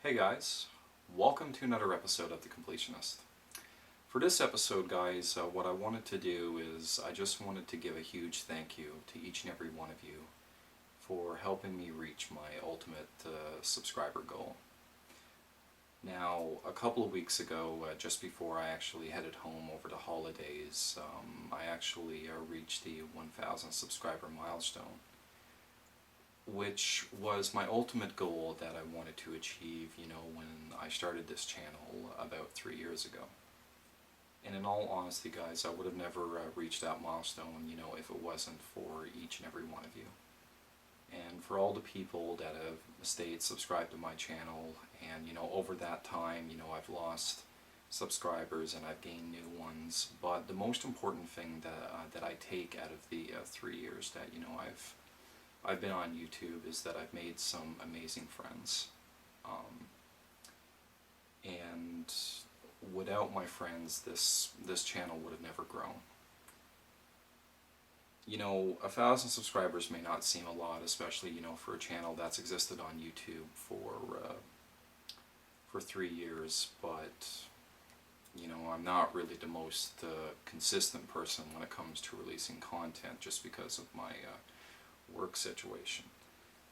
Hey guys, welcome to another episode of The Completionist. For this episode, guys, what I wanted to do is I just wanted to give a huge thank you to each and every one of you for helping me reach my ultimate subscriber goal. Now, a couple of weeks ago, just before I actually headed home over the holidays, I actually reached the 1,000 subscriber milestone, which was my ultimate goal that I wanted to achieve, when I started this channel about 3 years ago. And in all honesty, guys, I would have never reached that milestone, if it wasn't for each and every one of you. And for all the people that have stayed subscribed to my channel, and, over that time, I've lost subscribers and I've gained new ones. But the most important thing that I take out of the 3 years that, I've been on YouTube is that I've made some amazing friends. And without my friends, this channel would have never grown. 1,000 subscribers may not seem a lot, especially, for a channel that's existed on YouTube for 3 years, but, I'm not really the most consistent person when it comes to releasing content just because of my work situation.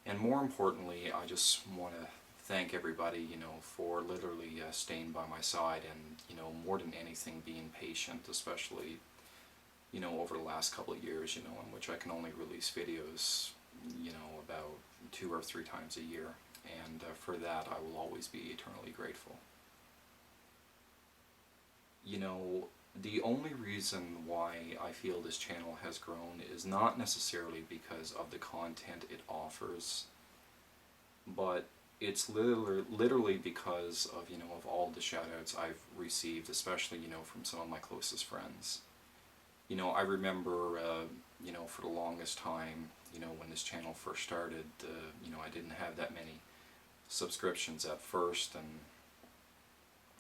And more importantly, I just want to thank everybody, for literally staying by my side and, more than anything, being patient, especially, over the last couple of years, in which I can only release videos, about 2 or 3 times a year. And for that, I will always be eternally grateful. The only reason why I feel this channel has grown is not necessarily because of the content it offers, but it's literally because of, of all the shoutouts I've received, especially, from some of my closest friends. I remember, for the longest time, when this channel first started, I didn't have that many subscriptions at first,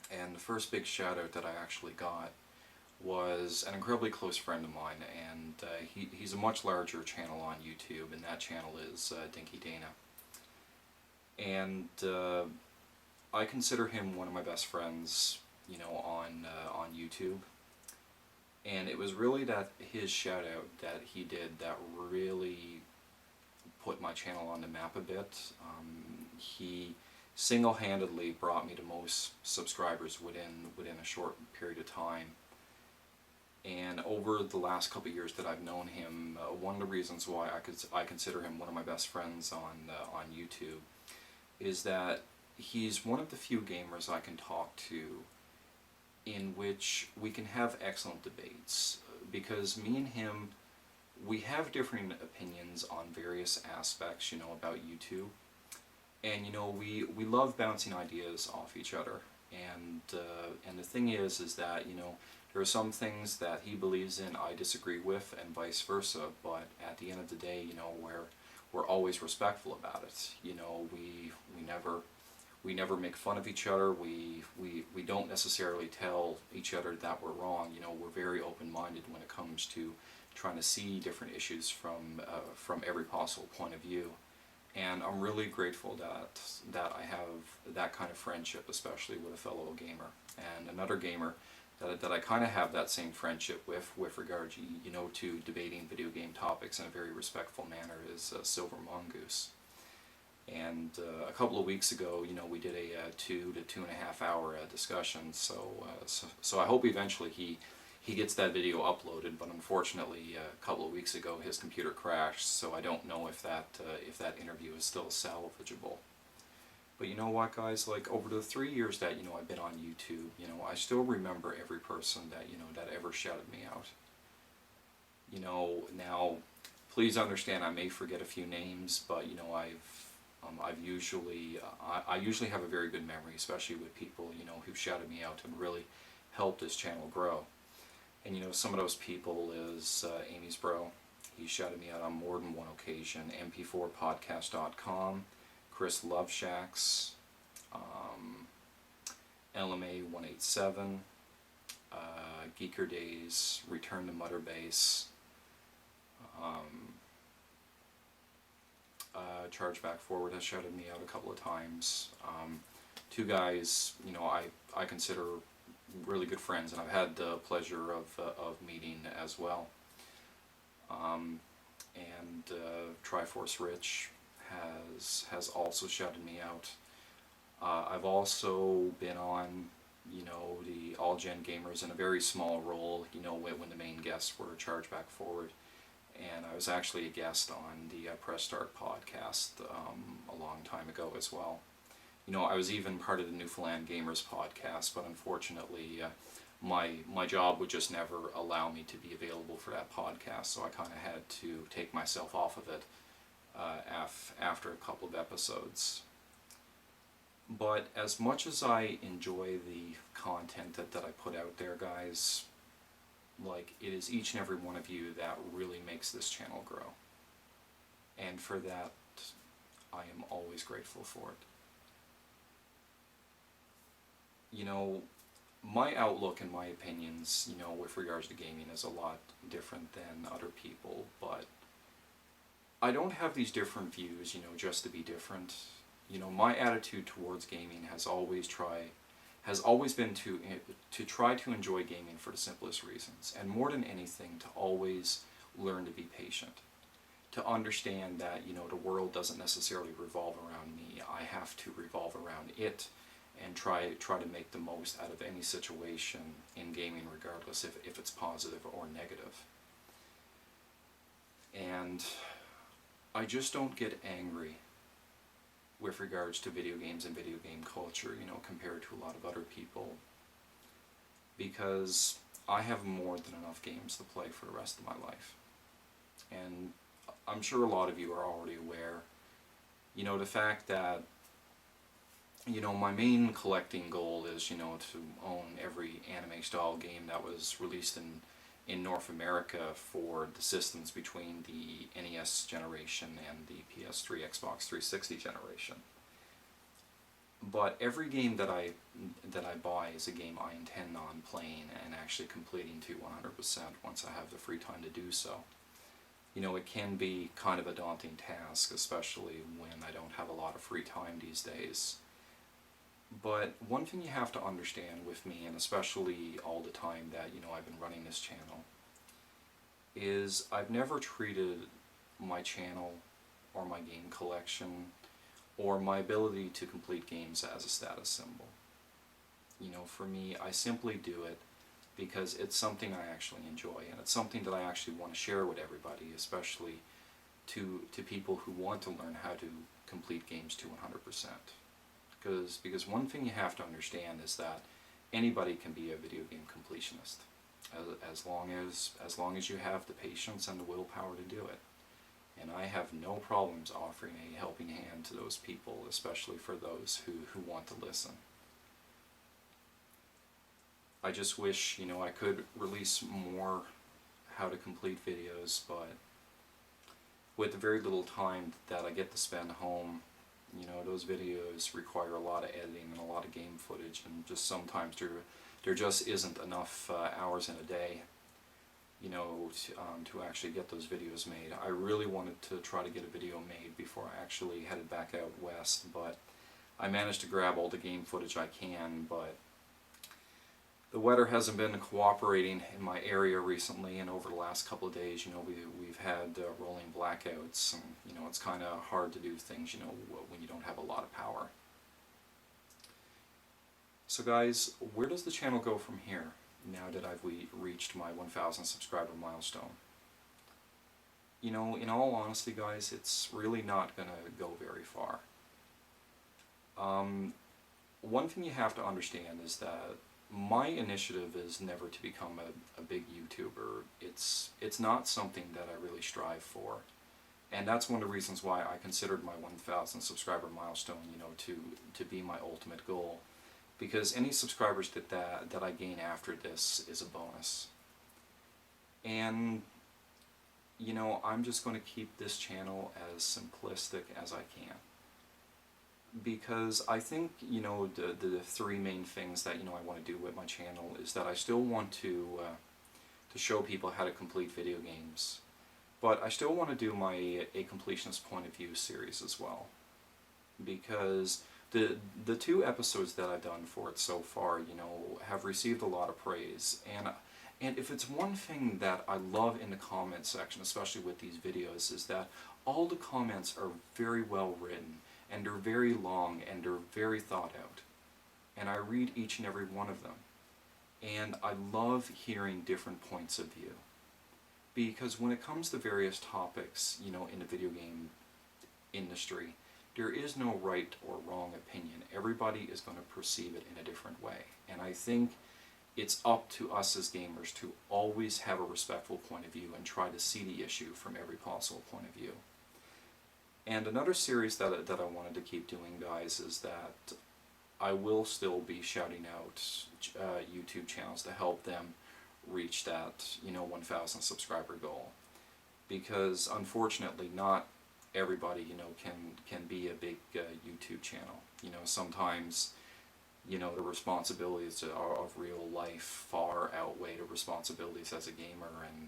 and the first big shout out that I actually got was an incredibly close friend of mine, and he's a much larger channel on YouTube, and that channel is Dinky Dana. And I consider him one of my best friends, on YouTube. And it was really that his shout out that he did that really put my channel on the map a bit. He single-handedly brought me to most subscribers within a short period of time. And over the last couple of years that I've known him, one of the reasons why I consider him one of my best friends on YouTube is that he's one of the few gamers I can talk to in which we can have excellent debates, because me and him, we have differing opinions on various aspects, about YouTube, and we love bouncing ideas off each other. And the thing is that there are some things that he believes in I disagree with, and vice versa. But at the end of the day, we're always respectful about it. We never make fun of each other. We don't necessarily tell each other that we're wrong. We're very open-minded when it comes to trying to see different issues from every possible point of view. And I'm really grateful that I have that kind of friendship, especially with a fellow gamer. And another gamer that I kind of have that same friendship with regard to debating video game topics in a very respectful manner is Silver Mongoose. And a couple of weeks ago, we did a 2 to 2.5 hour discussion. So I hope eventually he gets that video uploaded. But unfortunately, a couple of weeks ago, his computer crashed. So I don't know if that interview is still salvageable. But you know what, guys? Like, over the 3 years that I've been on YouTube, I still remember every person that that ever shouted me out. Now, please understand, I may forget a few names, but I usually have a very good memory, especially with people who shouted me out and really helped this channel grow. And some of those people is Amy's Bro. He shouted me out on more than one occasion. mp4podcast.com, Chris Loveshacks, LMA187, Geeker Days, Return to Mother Base, Chargeback Forward has shouted me out a couple of times. two guys, you know, I consider really good friends, and I've had the pleasure of meeting as well. And Triforce Rich has also shouted me out. I've also been on, you know, the All Gen Gamers in a very small role, you know, when the main guests were Chargeback Forward. And I was actually a guest on the Press Start podcast a long time ago as well. You know, I was even part of the Newfoundland Gamers podcast, but unfortunately my job would just never allow me to be available for that podcast, so I kind of had to take myself off of it after a couple of episodes. But as much as I enjoy the content that I put out there, guys, like, it is each and every one of you that really makes this channel grow. And for that, I am always grateful for it. You know, my outlook and my opinions, you know, with regards to gaming is a lot different than other people, but I don't have these different views, you know, just to be different. You know, my attitude towards gaming has always been to try to enjoy gaming for the simplest reasons, and more than anything, to always learn to be patient, to understand that, you know, the world doesn't necessarily revolve around me. I have to revolve around it, and try to make the most out of any situation in gaming, regardless if it's positive or negative. And I just don't get angry with regards to video games and video game culture, you know, compared to a lot of other people, because I have more than enough games to play for the rest of my life. And I'm sure a lot of you are already aware, you know, the fact that, you know, my main collecting goal is, you know, to own every anime style game that was released in North America for the systems between the NES generation and the PS3, Xbox 360 generation. But every game that I buy is a game I intend on playing and actually completing to 100% once I have the free time to do so. You know, it can be kind of a daunting task, especially when I don't have a lot of free time these days. But one thing you have to understand with me, and especially all the time that, you know, I've been running this channel, is I've never treated my channel or my game collection or my ability to complete games as a status symbol. You know, for me, I simply do it because it's something I actually enjoy, and it's something that I actually want to share with everybody, especially to people who want to learn how to complete games to 100%. Because one thing you have to understand is that anybody can be a video game completionist, as long as you have the patience and the willpower to do it. And I have no problems offering a helping hand to those people, especially for those who want to listen. I just wish, you know, I could release more how to complete videos, but with the very little time that I get to spend home, you know, those videos require a lot of editing and a lot of game footage, and just sometimes there just isn't enough hours in a day, you know, to actually get those videos made. I really wanted to try to get a video made before I actually headed back out west, but I managed to grab all the game footage I can, but the weather hasn't been cooperating in my area recently, and over the last couple of days, you know, we've had rolling blackouts, and, you know, it's kind of hard to do things, you know, when you don't have a lot of power. So guys, where does the channel go from here, now that I've reached my 1,000 subscriber milestone? You know, in all honesty, guys, it's really not going to go very far. One thing you have to understand is that my initiative is never to become a big YouTuber. It's not something that I really strive for, and that's one of the reasons why I considered my 1,000 subscriber milestone, you know, to be my ultimate goal, because any subscribers that I gain after this is a bonus. And, you know, I'm just going to keep this channel as simplistic as I can, because I think, you know, the three main things that, you know, I want to do with my channel is that I still want to show people how to complete video games, but I still want to do my A Completionist Point of View series as well, because The two episodes that I've done for it so far, you know, have received a lot of praise, and if it's one thing that I love in the comment section, especially with these videos, is that all the comments are very well written, and they're very long, and they're very thought out, and I read each and every one of them, and I love hearing different points of view, because when it comes to various topics, you know, in the video game industry, there is no right or wrong opinion. Everybody is going to perceive it in a different way. And I think it's up to us as gamers to always have a respectful point of view and try to see the issue from every possible point of view. And another series that I wanted to keep doing, guys, is that I will still be shouting out YouTube channels to help them reach that, you know, 1,000 subscriber goal. Because unfortunately, not everybody, you know, can be a big YouTube channel. You know, sometimes, you know, the responsibilities of real life far outweigh the responsibilities as a gamer, and,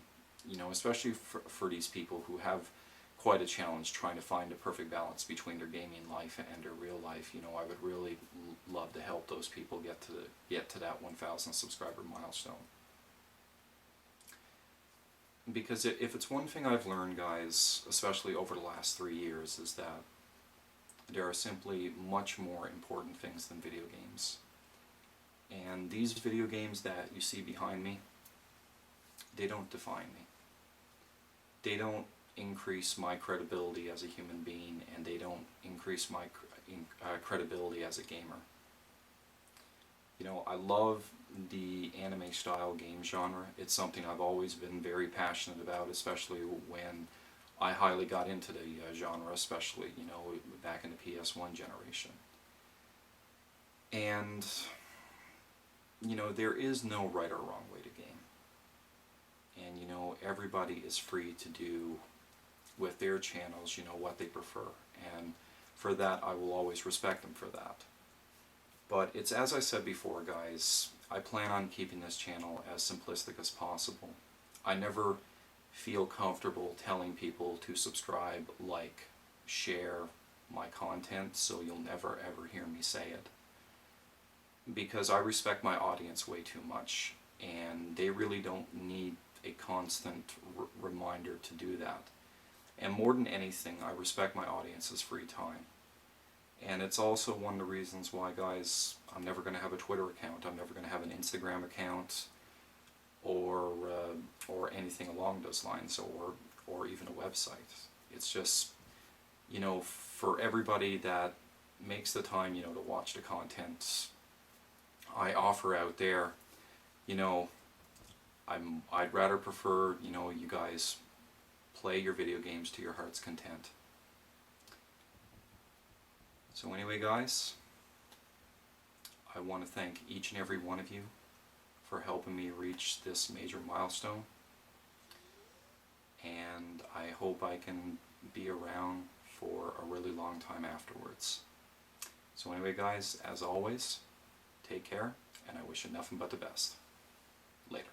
you know, especially for these people who have quite a challenge trying to find a perfect balance between their gaming life and their real life. You know, I would really love to help those people get to that 1,000 subscriber milestone. Because if it's one thing I've learned, guys, especially over the last 3 years, is that there are simply much more important things than video games. And these video games that you see behind me, they don't define me. They don't increase my credibility as a human being, and they don't increase my credibility as a gamer. You know, I love the anime style game genre. It's something I've always been very passionate about, especially when I highly got into the genre, especially, you know, back in the PS1 generation. And, you know, there is no right or wrong way to game. And, you know, everybody is free to do with their channels, you know, what they prefer. And for that, I will always respect them for that. But it's, as I said before, guys, I plan on keeping this channel as simplistic as possible. I never feel comfortable telling people to subscribe, like, share my content, so you'll never ever hear me say it. Because I respect my audience way too much, and they really don't need a constant reminder to do that. And more than anything, I respect my audience's free time. And it's also one of the reasons why, guys, I'm never going to have a Twitter account, I'm never going to have an Instagram account, or anything along those lines, or even a website. It's just, you know, for everybody that makes the time, you know, to watch the content I offer out there, you know, I'd rather prefer, you know, you guys play your video games to your heart's content. So anyway, guys, I want to thank each and every one of you for helping me reach this major milestone, and I hope I can be around for a really long time afterwards. So anyway, guys, as always, take care, and I wish you nothing but the best. Later.